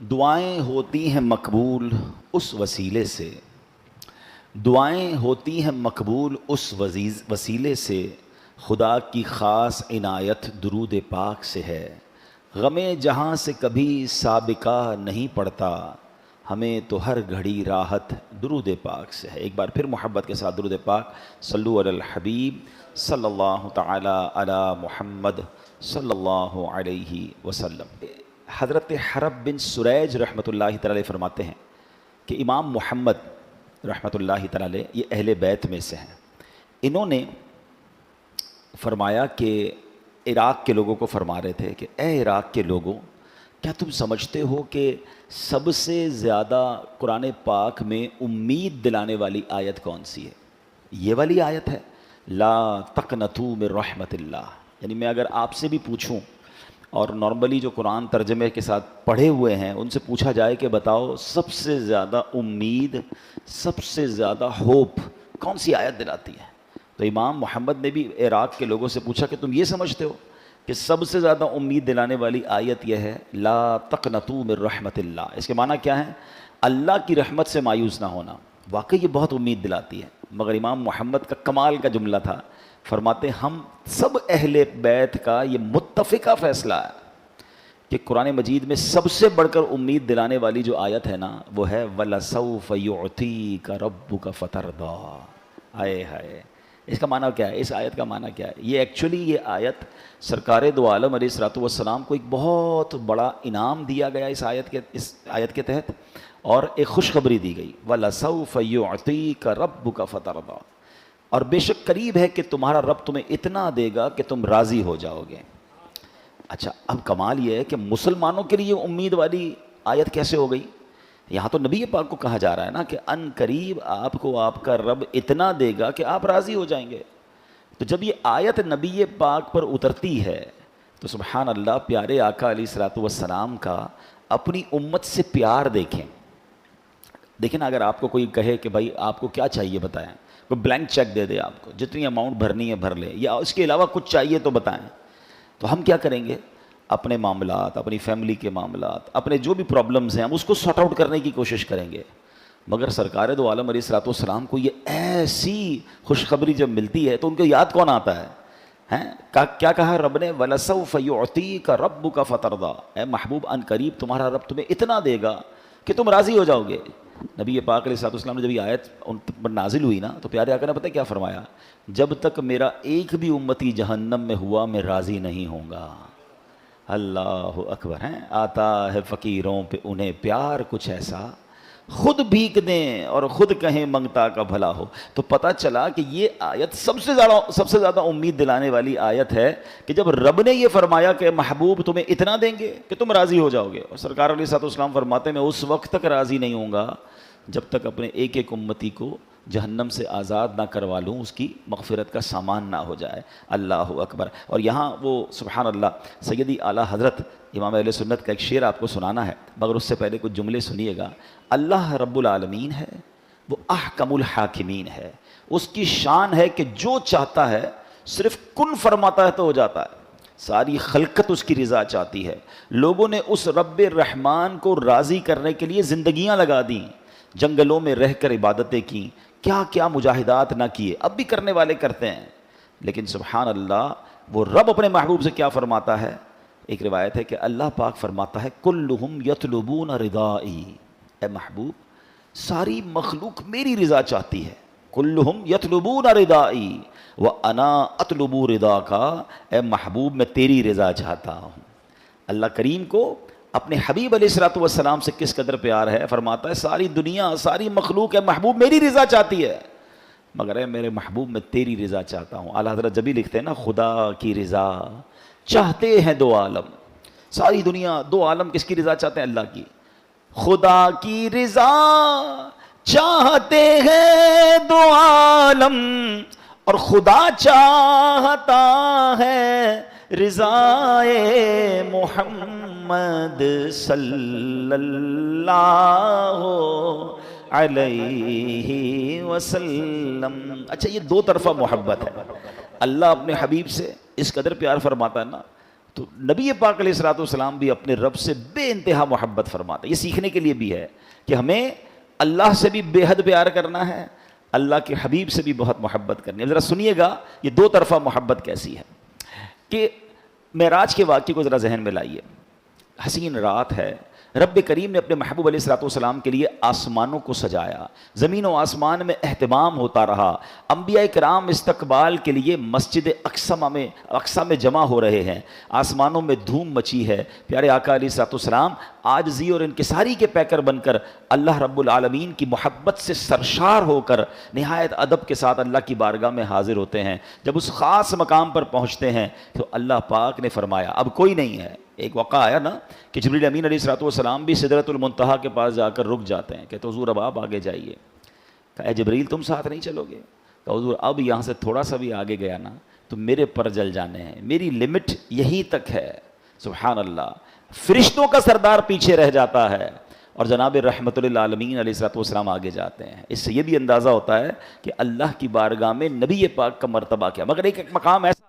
دعائیں ہوتی ہیں مقبول اس وسیلے سے، دعائیں ہوتی ہیں مقبول اس وسیلے سے، خدا کی خاص عنایت درود پاک سے ہے۔ غم جہاں سے کبھی سابقہ نہیں پڑتا، ہمیں تو ہر گھڑی راحت درود پاک سے ہے۔ ایک بار پھر محبت کے ساتھ درود پاک، صلو علی الحبیب صلی اللہ تعالی علی محمد صلی اللہ علیہ وسلم۔ حضرت حرب بن سریج رحمۃ اللہ تعالی فرماتے ہیں کہ امام محمد رحمۃ اللہ تعالی یہ اہل بیت میں سے ہیں۔ انہوں نے فرمایا کہ عراق کے لوگوں کو فرما رہے تھے کہ اے عراق کے لوگوں، کیا تم سمجھتے ہو کہ سب سے زیادہ قرآن پاک میں امید دلانے والی آیت کون سی ہے؟ یہ والی آیت ہے، لا تقنطوا من رحمت اللہ۔ یعنی میں اگر آپ سے بھی پوچھوں، اور نارملی جو قرآن ترجمے کے ساتھ پڑھے ہوئے ہیں ان سے پوچھا جائے کہ بتاؤ سب سے زیادہ امید، سب سے زیادہ ہوپ کون سی آیت دلاتی ہے؟ تو امام محمد نے بھی عراق کے لوگوں سے پوچھا کہ تم یہ سمجھتے ہو کہ سب سے زیادہ امید دلانے والی آیت یہ ہے لا تقنطوا من رحمت اللہ۔ اس کے معنی کیا ہے؟ اللہ کی رحمت سے مایوس نہ ہونا۔ واقعی یہ بہت امید دلاتی ہے، مگر امام محمد کا کمال کا جملہ تھا، فرماتے ہم سب اہل بیت کا یہ متفقہ فیصلہ ہے کہ قرآن مجید میں سب سے بڑھ کر امید دلانے والی جو آیت ہے نا وہ ہے وَلَسَوْفَ يُعْطِيكَ رَبُّكَ فَتَرْضَىٰ۔ آئے ہائے، اس کا معنی کیا ہے؟ اس آیت کا معنی کیا ہے؟ یہ ایکچولی یہ آیت سرکار دو عالم علیہ الصلوۃ والسلام کو ایک بہت بڑا انعام دیا گیا اس آیت کے تحت، اور ایک خوشخبری دی گئی وَلَسَوْفَ يُعْطِيكَ رَبُّكَ فَتَرْضَىٰ، اور بے شک قریب ہے کہ تمہارا رب تمہیں اتنا دے گا کہ تم راضی ہو جاؤ گے۔ اچھا، اب کمال یہ ہے کہ مسلمانوں کے لیے امید والی آیت کیسے ہو گئی؟ یہاں تو نبی پاک کو کہا جا رہا ہے نا کہ ان قریب آپ کو آپ کا رب اتنا دے گا کہ آپ راضی ہو جائیں گے۔ تو جب یہ آیت نبی پاک پر اترتی ہے تو سبحان اللہ، پیارے آقا علیہ الصلوۃ والسلام کا اپنی امت سے پیار دیکھیں۔ دیکھیں نا، اگر آپ کو کوئی کہے کہ بھائی آپ کو کیا چاہیے بتائیں، کوئی بلینک چیک دے دے آپ کو، جتنی اماؤنٹ بھرنی ہے بھر لے، یا اس کے علاوہ کچھ چاہیے تو بتائیں، تو ہم کیا کریں گے؟ اپنے معاملات، اپنی فیملی کے معاملات، اپنے جو بھی پرابلمز ہیں ہم اس کو سارٹ آؤٹ کرنے کی کوشش کریں گے۔ مگر سرکار دو عالم علیہ الصلوۃ والسلام کو یہ ایسی خوشخبری جب ملتی ہے تو ان کو یاد کون آتا ہے؟ کیا کہا رب نے؟ وَلَسَوْفَ يُعْطِيكَ رَبُّكَ فَتَرْضَىٰ، اے محبوب ان قریب تمہارا رب تمہیں اتنا دے گا کہ تم راضی ہو جاؤ گے۔ نبی پاک علیہ الصلوۃ والسلام نے جب یہ آیت ان پر نازل ہوئی نا تو پیارے آقا نے پتہ کیا فرمایا؟ جب تک میرا ایک بھی امتی جہنم میں ہوا میں راضی نہیں ہوں گا۔ اللہ اکبر ہیں، آتا ہے فقیروں پہ انہیں پیار کچھ ایسا، خود بھیک دیں اور خود کہیں منگتا کا بھلا ہو۔ تو پتہ چلا کہ یہ آیت سب سے زیادہ امید دلانے والی آیت ہے کہ جب رب نے یہ فرمایا کہ محبوب تمہیں اتنا دیں گے کہ تم راضی ہو جاؤ گے، اور سرکار علیہ الصلوۃ والسلام فرماتے ہیں میں اس وقت تک راضی نہیں ہوں گا جب تک اپنے ایک ایک امتی کو جہنم سے آزاد نہ کروا لوں، اس کی مغفرت کا سامان نہ ہو جائے۔ اللہ اکبر۔ اور یہاں وہ سبحان اللہ سیدی اعلیٰ حضرت امام اہل سنت کا ایک شعر آپ کو سنانا ہے، مگر اس سے پہلے کچھ جملے سنیے گا۔ اللہ رب العالمین ہے، وہ احکم الحاکمین ہے، اس کی شان ہے کہ جو چاہتا ہے صرف کن فرماتا ہے تو ہو جاتا ہے۔ ساری خلقت اس کی رضا چاہتی ہے۔ لوگوں نے اس رب رحمان کو راضی کرنے کے لیے زندگیاں لگا دیں، جنگلوں میں رہ کر عبادتیں کی، کیا کیا مجاہدات نہ کیے، اب بھی کرنے والے کرتے ہیں، لیکن سبحان اللہ وہ رب اپنے محبوب سے کیا فرماتا ہے؟ ایک روایت ہے کہ اللہ پاک فرماتا ہے کلہم یطلبون رضائی، اے محبوب ساری مخلوق میری رضا چاہتی ہے، کلہم یطلبون رضائی وانا اطلب رضاکا، اے محبوب میں تیری رضا چاہتا ہوں۔ اللہ کریم کو اپنے حبیب علیہ الصلوۃ والسلام سے کس قدر پیار ہے، فرماتا ہے ساری دنیا ساری مخلوق ہے محبوب میری رضا چاہتی ہے، مگر اے میرے محبوب میں تیری رضا چاہتا ہوں۔ اعلیٰ حضرت جب بھی لکھتے ہیں نا خدا کی رضا چاہتے ہیں دو عالم، ساری دنیا دو عالم کس کی رضا چاہتے ہیں؟ اللہ کی۔ خدا کی رضا چاہتے ہیں دو عالم اور خدا چاہتا ہے رضائے محمد صلی اللہ علیہ وسلم۔ اچھا، یہ دو طرفہ محبت ہے۔ اللہ اپنے حبیب سے اس قدر پیار فرماتا ہے نا تو نبی پاک علیہ الصلوۃ والسلام بھی اپنے رب سے بے انتہا محبت فرماتے ہیں. یہ سیکھنے کے لیے بھی ہے کہ ہمیں اللہ سے بھی بے حد پیار کرنا ہے, اللہ کے حبیب سے بھی بہت محبت کرنی ہے. ذرا سنیے گا یہ دو طرفہ محبت کیسی ہے. کہ معراج کے واقعے کو ذرا ذہن میں لائیے. حسین رات ہے, رب کریم نے اپنے محبوب علیہ الصلوۃ والسلام کے لیے آسمانوں کو سجایا, زمین و آسمان میں اہتمام ہوتا رہا, انبیاء کرام استقبال کے لیے مسجد اقصی میں جمع ہو رہے ہیں, آسمانوں میں دھوم مچی ہے. پیارے آقا علیہ الصلوۃ والسلام عاجزی اور انکساری کے پیکر بن کر اللہ رب العالمین کی محبت سے سرشار ہو کر نہایت ادب کے ساتھ اللہ کی بارگاہ میں حاضر ہوتے ہیں. جب اس خاص مقام پر پہنچتے ہیں تو اللہ پاک نے فرمایا اب کوئی نہیں ہے. ایک واقعہ آیا نا کہ جبریل امین علیہ الصلوۃ والسلام بھی سدرۃ المنتہا کے پاس جا کر رک جاتے ہیں. کہتے حضور اب آپ آگے جائیے. کہا اے جبریل تم ساتھ نہیں چلو گے؟ کہا حضور اب یہاں سے تھوڑا سا بھی آگے گیا نا تو میرے پر جل جانے ہیں, میری لمٹ یہیں تک ہے. سبحان اللہ, فرشتوں کا سردار پیچھے رہ جاتا ہے اور جناب رحمت للعالمین علیہ الصلوۃ والسلام آگے جاتے ہیں. اس سے یہ بھی اندازہ ہوتا ہے کہ اللہ کی بارگاہ میں نبی پاک کا مرتبہ کیا. مگر ایک مقام ایسا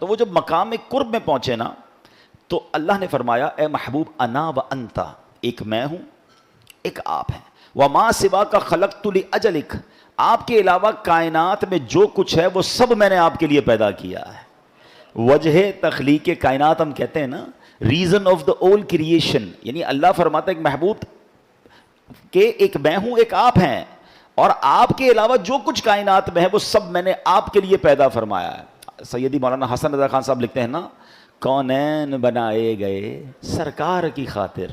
تو وہ جب مقام قرب میں پہنچے نا تو اللہ نے فرمایا اے محبوب انا و انتا, ایک میں ہوں ایک آپ ہیں, وما سواک خلقت لاجلک, آپ کے علاوہ کائنات میں جو کچھ ہے وہ سب میں نے آپ کے لیے پیدا کیا ہے. وجہ تخلیق کائنات ہم کہتے ہیں نا, ریزن آف دا اول کریشن, یعنی اللہ فرماتا ہے ایک محبوب کہ ایک میں ہوں ایک آپ ہیں اور آپ کے علاوہ جو کچھ کائنات میں ہے وہ سب میں نے آپ کے لیے پیدا فرمایا ہے. سیدی مولانا حسن رضا خان صاحب لکھتے ہیں نا, کونین بنائے گئے سرکار کی خاطر,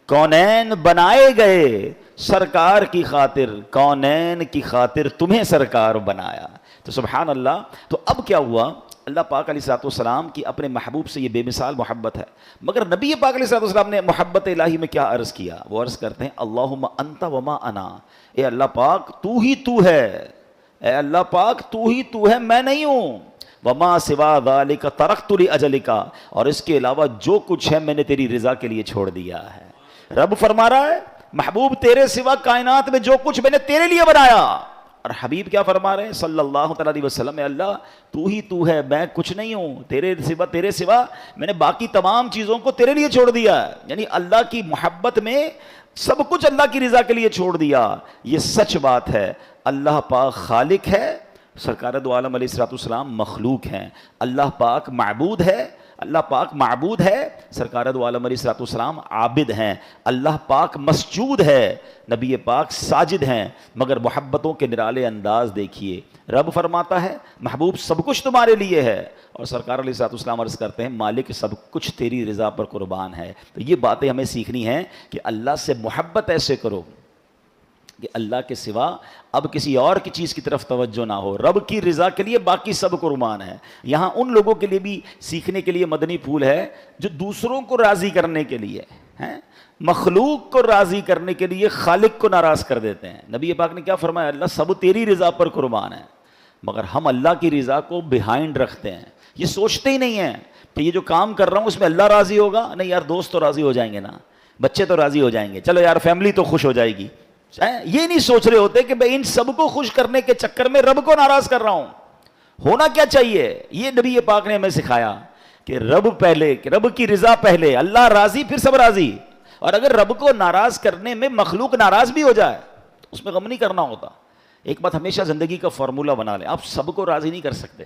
کونین بنائے گئے سرکار کی خاطر, کونین کی خاطر تمہیں سرکار بنایا. تو سبحان اللہ. تو اب کیا ہوا, اللہ پاک علیہ الصلوۃ والسلام کی اپنے محبوب سے یہ بے مثال محبت ہے. مگر نبی پاک علیہ الصلوۃ والسلام نے محبت الہی میں کیا عرض کیا؟ وہ عرض کرتے ہیں اللہم انت وما انا, اے اللہ پاک تو ہی تو ہے, اے اللہ پاک تو ہی تو ہے, میں نہیں ہوں. وما سوا ذالک ترکت لاجلک, اور اس کے علاوہ جو کچھ ہے میں نے تیری رضا کے لیے چھوڑ دیا ہے. رب فرما رہا ہے محبوب تیرے سوا کائنات میں جو کچھ میں نے تیرے لیے بنایا, اور حبیب کیا فرما رہے ہیں صلی اللہ تعالیٰ علیہ وسلم, اے اللہ تو ہی تو ہے, میں کچھ نہیں ہوں, تیرے سوا میں نے باقی تمام چیزوں کو تیرے لیے چھوڑ دیا ہے. یعنی اللہ کی محبت میں سب کچھ اللہ کی رضا کے لیے چھوڑ دیا. یہ سچ بات ہے. اللہ پاک خالق ہے, سرکار دو عالم علیہ الصلوۃ والسلام مخلوق ہیں. اللہ پاک معبود ہے, اللہ پاک معبود ہے, سرکار دو عالم علیہ الصلوۃ والسلام عابد ہیں. اللہ پاک مسجود ہے, نبی پاک ساجد ہیں. مگر محبتوں کے نرالے انداز دیکھیے, رب فرماتا ہے محبوب سب کچھ تمہارے لیے ہے, اور سرکار علیہ الصلوۃ والسلام عرض کرتے ہیں مالک سب کچھ تیری رضا پر قربان ہے. تو یہ باتیں ہمیں سیکھنی ہیں کہ اللہ سے محبت ایسے کرو کہ اللہ کے سوا اب کسی اور کی چیز کی طرف توجہ نہ ہو, رب کی رضا کے لیے باقی سب قربان ہے. یہاں ان لوگوں کے لیے بھی سیکھنے کے لیے مدنی پھول ہے جو دوسروں کو راضی کرنے کے لیے ہیں, مخلوق کو راضی کرنے کے لیے خالق کو ناراض کر دیتے ہیں. نبی پاک نے کیا فرمایا, اللہ سب تیری رضا پر قربان ہے. مگر ہم اللہ کی رضا کو بیہائنڈ رکھتے ہیں, یہ سوچتے ہی نہیں ہیں کہ یہ جو کام کر رہا ہوں اس میں اللہ راضی ہوگا. نہیں یار, دوست تو راضی ہو جائیں گے نا, بچے تو راضی ہو جائیں گے, چلو یار فیملی تو خوش ہو جائے گی. یہ نہیں سوچ رہے ہوتے کہ میں ان سب کو خوش کرنے کے چکر میں رب کو ناراض کر رہا ہوں. ہونا کیا چاہیے, یہ نبی پاک نے ہمیں سکھایا کہ رب پہلے, کہ رب کی رضا پہلے, اللہ راضی پھر سب راضی. اور اگر رب کو ناراض کرنے میں مخلوق ناراض بھی ہو جائے اس میں غم نہیں کرنا ہوتا. ایک بات ہمیشہ زندگی کا فارمولہ بنا لیں, آپ سب کو راضی نہیں کر سکتے,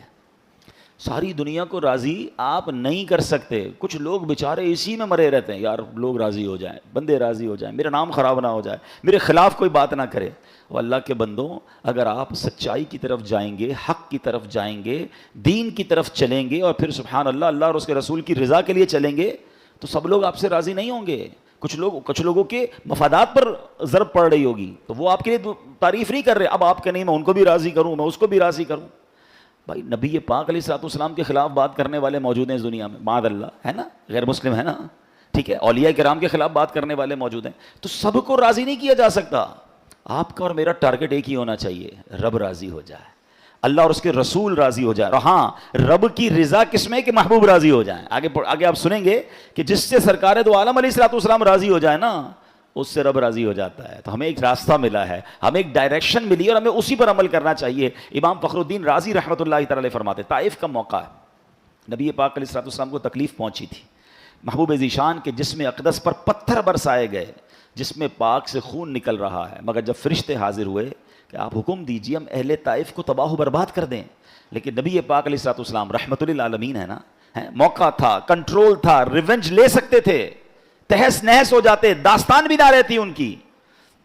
ساری دنیا کو راضی آپ نہیں کر سکتے. کچھ لوگ بیچارے اسی میں مرے رہتے ہیں, یار لوگ راضی ہو جائیں, بندے راضی ہو جائیں, میرا نام خراب نہ ہو جائے, میرے خلاف کوئی بات نہ کرے. وہ اللہ کے بندوں, اگر آپ سچائی کی طرف جائیں گے, حق کی طرف جائیں گے, دین کی طرف چلیں گے, اور پھر سبحان اللہ اللہ اور اس کے رسول کی رضا کے لیے چلیں گے, تو سب لوگ آپ سے راضی نہیں ہوں گے. کچھ لوگوں کے مفادات پر ضرب پڑ رہی ہوگی تو وہ آپ کے لیے تعریف نہیں کر رہے. اب آپ کے نہیں, میں ان کو بھی راضی کروں, میں اس کو بھی راضی کروں. بھائی نبی پاک علیہ الصلوۃ والسلام کے خلاف بات کرنے والے موجود ہیں اس دنیا میں، معاذ اللہ، ہے نا، غیر مسلم ہے نا، ٹھیک ہے، اولیاء کرام کے خلاف بات کرنے والے موجود ہیں، تو سب کو راضی نہیں کیا جا سکتا. آپ کا اور میرا ٹارگٹ ایک ہی ہونا چاہیے، رب راضی ہو جائے، اللہ اور اس کے رسول راضی ہو جائے. اور ہاں، رب کی رضا کس میں کہ محبوب راضی ہو جائیں. آگے آپ سنیں گے کہ جس سے سرکار دو عالم علیہ الصلوۃ والسلام راضی ہو جائے نا، اس سے رب راضی ہو جاتا ہے. تو ہمیں ایک راستہ ملا ہے، ہمیں ایک ڈائریکشن ملی اور ہمیں اسی پر عمل کرنا چاہیے. امام فخر الدین رازی رحمۃ اللہ تعالی فرماتے، طائف کا موقع ہے، نبی پاک علیہ الصلوۃ والسلام کو تکلیف پہنچی تھی، محبوب ذیشان کے جسم اقدس پر پتھر برسائے گئے، جس میں پاک سے خون نکل رہا ہے. مگر جب فرشتے حاضر ہوئے کہ آپ حکم دیجئے ہم اہل طائف کو تباہ و برباد کر دیں، لیکن نبی پاک علیہ الصلوۃ والسلام رحمۃ للعالمین ہے نا، موقع تھا، کنٹرول تھا، ریونج لے سکتے تھے، تہس نہس ہو جاتے، داستان بھی نہ رہتی ان کی.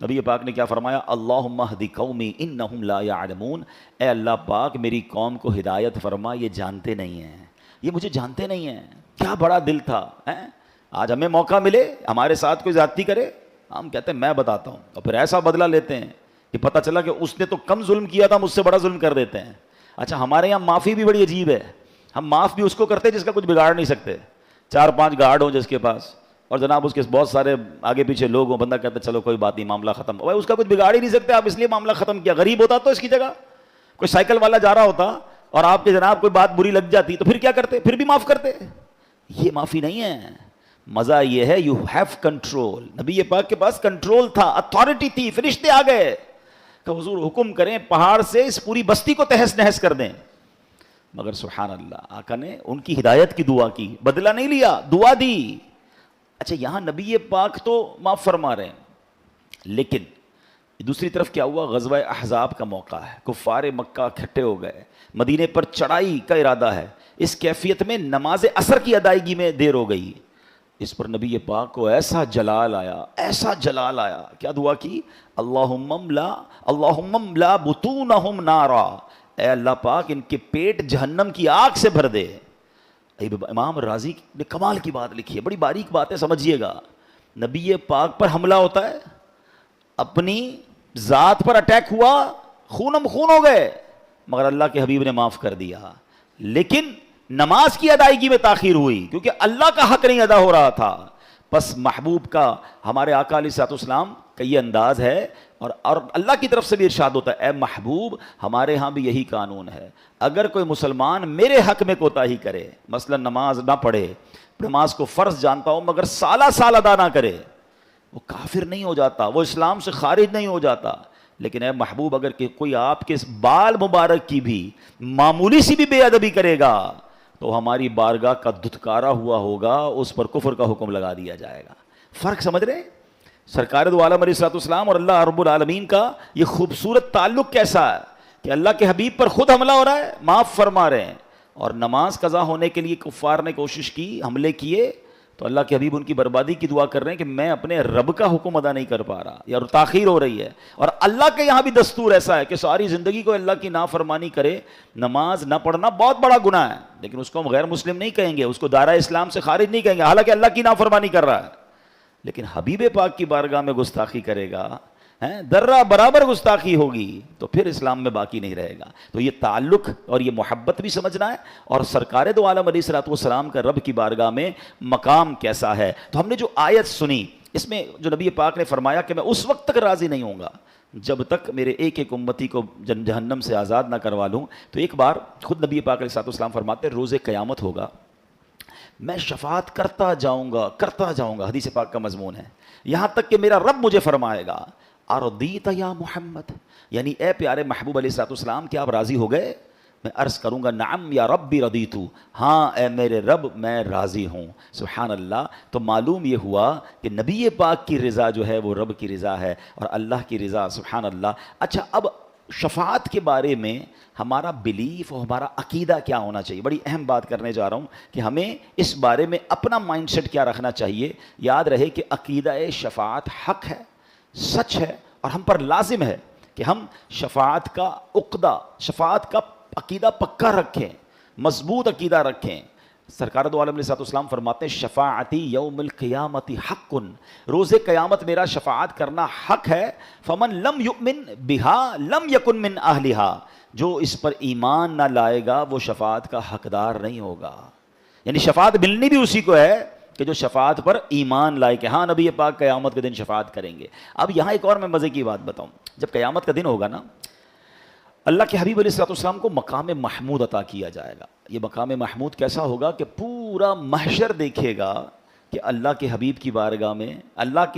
نبی پاک نے کیا فرمایا؟ اللہم اہد قومی انہم لا یعلمون، اے اللہ پاک میری قوم کو ہدایت فرما، یہ جانتے نہیں ہیں، یہ مجھے جانتے نہیں ہیں. کیا بڑا دل تھا. آج ہمیں موقع ملے ہمارے ساتھ کوئی زیادتی کرے، ہم کہتے ہیں میں بتاتا ہوں، اور پھر ایسا بدلہ لیتے ہیں کہ پتہ چلا کہ اس نے تو کم ظلم کیا تھا، مجھ سے بڑا ظلم کر دیتے ہیں. اچھا، ہمارے یہاں معافی بھی بڑی عجیب ہے، ہم معاف بھی اس کو کرتے جس کا کچھ بگاڑ نہیں سکتے. 4-5 گارڈ ہوں جس کے پاس، اور جناب اس کے بہت سارے آگے پیچھے لوگ ہوں، بندہ کہتا ہے چلو کوئی بات نہیں، معاملہ ختم. بھائی اس کا کچھ بگاڑ ہی نہیں سکتے آپ، اس لیے معاملہ ختم کیا. غریب ہوتا تو اس کی جگہ کوئی سائیکل والا جا رہا ہوتا اور آپ کے جناب کوئی بات بری لگ جاتی تو پھر کیا کرتے؟ پھر بھی معاف کرتے. یہ معافی نہیں ہے. مزہ یہ ہے یو ہیو کنٹرول. نبی پاک کے پاس کنٹرول تھا، اتھارٹی تھی. فرشتے آ گئے کہ حضور حکم کریں پہاڑ سے اس پوری بستی کو تہس نہس کر دیں. مگر سبحان اللہ، آقا نے ان کی ہدایت کی دعا کی، بدلہ نہیں لیا، دعا دی. اچھا، یہاں نبی پاک تو معاف فرما رہے ہیں، لیکن دوسری طرف کیا ہوا؟ غزوہ احزاب کا موقع ہے، کفار مکہ اکٹھے ہو گئے، مدینے پر چڑھائی کا ارادہ ہے. اس کیفیت میں نماز عصر کی ادائیگی میں دیر ہو گئی. اس پر نبی پاک کو ایسا جلال آیا، ایسا جلال آیا. کیا دعا کی؟ اللہم املا بطونہم نارا، اے اللہ پاک ان کے پیٹ جہنم کی آگ سے بھر دے. امام رازی نے کمال کی بات لکھی ہے، بڑی باریک بات ہے، سمجھیے گا. نبی پاک پر حملہ ہوتا ہے، اپنی ذات پر اٹیک ہوا، خونم خون ہو گئے، مگر اللہ کے حبیب نے معاف کر دیا. لیکن نماز کی ادائیگی میں تاخیر ہوئی کیونکہ اللہ کا حق نہیں ادا ہو رہا تھا. بس محبوب کا، ہمارے آقا علیہ الصلوۃ والسلام کا یہ انداز ہے، اور اللہ کی طرف سے بھی ارشاد ہوتا ہے، اے محبوب ہمارے ہاں بھی یہی قانون ہے، اگر کوئی مسلمان میرے حق میں کوتاہی کرے، مثلا نماز نہ پڑھے، نماز کو فرض جانتا ہوں مگر سالہ سال ادا نہ کرے، وہ کافر نہیں ہو جاتا، وہ اسلام سے خارج نہیں ہو جاتا. لیکن اے محبوب اگر کہ کوئی آپ کے بال مبارک کی بھی معمولی سی بھی بے ادبی کرے گا تو ہماری بارگاہ کا دھتکارا ہوا ہوگا، اس پر کفر کا حکم لگا دیا جائے گا. فرق سمجھ رہے ہیں؟ سرکار دو عالم علیہ الصلوۃ والسلام اور اللہ رب العالمین کا یہ خوبصورت تعلق کیسا ہے کہ اللہ کے حبیب پر خود حملہ ہو رہا ہے، معاف فرما رہے ہیں. اور نماز قضا ہونے کے لیے کفار نے کوشش کی، حملے کیے، تو اللہ کے حبیب ان کی بربادی کی دعا کر رہے ہیں کہ میں اپنے رب کا حکم ادا نہیں کر پا رہا، یا تاخیر ہو رہی ہے. اور اللہ کے یہاں بھی دستور ایسا ہے کہ ساری زندگی کو اللہ کی نافرمانی کرے، نماز نہ پڑھنا بہت بڑا گناہ ہے، لیکن اس کو ہم غیر مسلم نہیں کہیں گے، اس کو دائرہ اسلام سے خارج نہیں کہیں گے، حالانکہ اللہ کی نافرمانی کر رہا ہے. لیکن حبیب پاک کی بارگاہ میں گستاخی کرے گا، ذرہ برابر گستاخی ہوگی، تو پھر اسلام میں باقی نہیں رہے گا. تو یہ تعلق اور یہ محبت بھی سمجھنا ہے، اور سرکار دو عالم علیہ الصلوۃ والسلام کا رب کی بارگاہ میں مقام کیسا ہے. تو ہم نے جو آیت سنی، اس میں جو نبی پاک نے فرمایا کہ میں اس وقت تک راضی نہیں ہوں گا جب تک میرے ایک ایک امتی کو جہنم سے آزاد نہ کروا لوں. تو ایک بار خود نبی پاک علیہ الصلوۃ والسلام فرماتے ہیں روز قیامت ہوگا، میں شفاعت کرتا جاؤں گا، حدیث پاک کا مضمون ہے، یہاں تک کہ میرا رب مجھے فرمائے گا ارضیت یا محمد، یعنی اے پیارے محبوب علیہ الصلوۃ والسلام کیا آپ راضی ہو گئے؟ میں عرض کروں گا نعم یا ربی رضیت، ہاں اے میرے رب میں راضی ہوں. سبحان اللہ. تو معلوم یہ ہوا کہ نبی پاک کی رضا جو ہے وہ رب کی رضا ہے اور اللہ کی رضا. سبحان اللہ. اچھا، اب شفاعت کے بارے میں ہمارا بلیف اور ہمارا عقیدہ کیا ہونا چاہیے؟ بڑی اہم بات کرنے جا رہا ہوں کہ ہمیں اس بارے میں اپنا مائنڈ سیٹ کیا رکھنا چاہیے. یاد رہے کہ عقیدہ شفاعت حق ہے، سچ ہے، اور ہم پر لازم ہے کہ ہم شفاعت کا عقدہ، شفاعت کا عقیدہ پکا رکھیں، مضبوط عقیدہ رکھیں. سرکار دو عالم علیہ الصلوۃ والسلام فرماتے ہیں شفاعتی یوم القیامت حق، روز قیامت میرا شفاعت کرنا حق ہے. فمن لم یؤمن بہا لم یکن من اہلہا، جو اس پر ایمان نہ لائے گا وہ شفاعت کا حقدار نہیں ہوگا. یعنی شفاعت ملنی بھی اسی کو ہے کہ جو شفاعت پر ایمان لائے کہ ہاں نبی پاک قیامت کے دن شفاعت کریں گے. اب یہاں ایک اور میں مزے کی بات بتاؤں. جب قیامت کا دن ہوگا نا، اللہ کے حبیب علیہ الصلوۃ والسلام کو مقام محمود عطا کیا جائے گا. یہ مقام محمود کیسا ہوگا کہ پورا محشر دیکھے گا کہ اللہ کے حبیب کی بارگاہ میں اللہ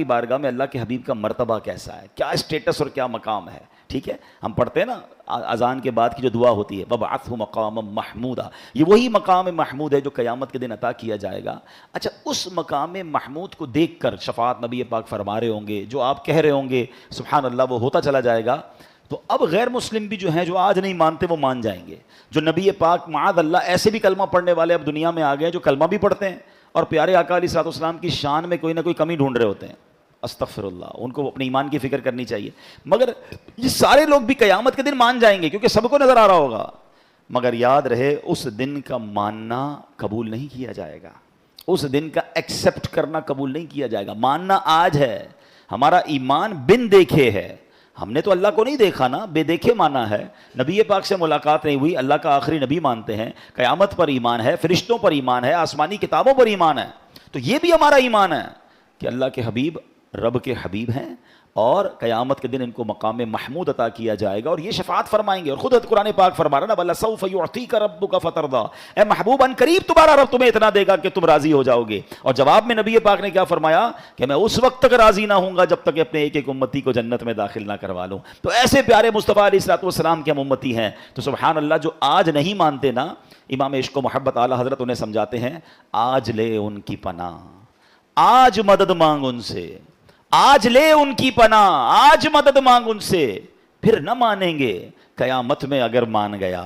کے حبیب کا مرتبہ کیسا ہے، کیا اسٹیٹس اور کیا مقام ہے. ٹھیک ہے، ہم پڑھتے ہیں نا اذان کے بعد کی جو دعا ہوتی ہے وَبَعَثْهُ مَقَامًا مَحْمُودًا، یہ وہی مقام محمود ہے جو قیامت کے دن عطا کیا جائے گا. اچھا، اس مقام محمود کو دیکھ کر شفاعت نبی پاک فرما رہے ہوں گے، جو آپ کہہ رہے ہوں گے سبحان اللہ وہ ہوتا چلا جائے گا. تو اب غیر مسلم بھی جو ہیں، جو آج نہیں مانتے وہ مان جائیں گے. جو نبی پاک معاذ اللہ ایسے بھی کلمہ پڑھنے والے اب دنیا میں آ گئے جو کلمہ بھی پڑھتے ہیں اور پیارے آقا علیہ الصلوۃ والسلام کی شان میں کوئی نہ کوئی کمی ڈھونڈ رہے ہوتے ہیں. استغفر اللہ، ان کو اپنے ایمان کی فکر کرنی چاہیے. مگر یہ سارے لوگ بھی قیامت کے دن مان جائیں گے کیونکہ سب کو نظر آ رہا ہوگا. مگر یاد رہے اس دن کا ماننا قبول نہیں کیا جائے گا، اس دن کا ایکسیپٹ کرنا قبول نہیں کیا جائے گا. ماننا آج ہے، ہمارا ایمان بن دیکھے ہے. ہم نے تو اللہ کو نہیں دیکھا نا، بے دیکھے مانا ہے. نبی پاک سے ملاقات نہیں ہوئی، اللہ کا آخری نبی مانتے ہیں. قیامت پر ایمان ہے، فرشتوں پر ایمان ہے، آسمانی کتابوں پر ایمان ہے. تو یہ بھی ہمارا ایمان ہے کہ اللہ کے حبیب رب کے حبیب ہیں اور قیامت کے دن ان کو مقام محمود عطا کیا جائے گا اور یہ شفاعت فرمائیں گے. اور خود قرآن پاک فرما رہا نا وَلَسَوْفَ يُعْطِيكَ رَبُّكَ فَتَرْضَىٰ، اے محبوب ان قریب تمہارا رب تمہیں اتنا دے گا کہ تم راضی ہو جاؤ گے. اور جواب میں نبی پاک نے کیا فرمایا کہ میں اس وقت تک راضی نہ ہوں گا جب تک اپنے ایک ایک امتی کو جنت میں داخل نہ کروا لوں. تو ایسے پیارے مصطفیٰ علیہ الصلوۃ والسلام کے ہم امتی ہیں. تو سبحان اللہ، جو آج نہیں مانتے نا، امام عشق و محبت اعلیٰ حضرت انہیں سمجھاتے ہیں آج لے ان کی پناہ، آج مدد مانگ ان سے، آج لے ان کی پناہ، آج مدد مانگ ان سے، پھر نہ مانیں گے قیامت میں اگر مان گیا.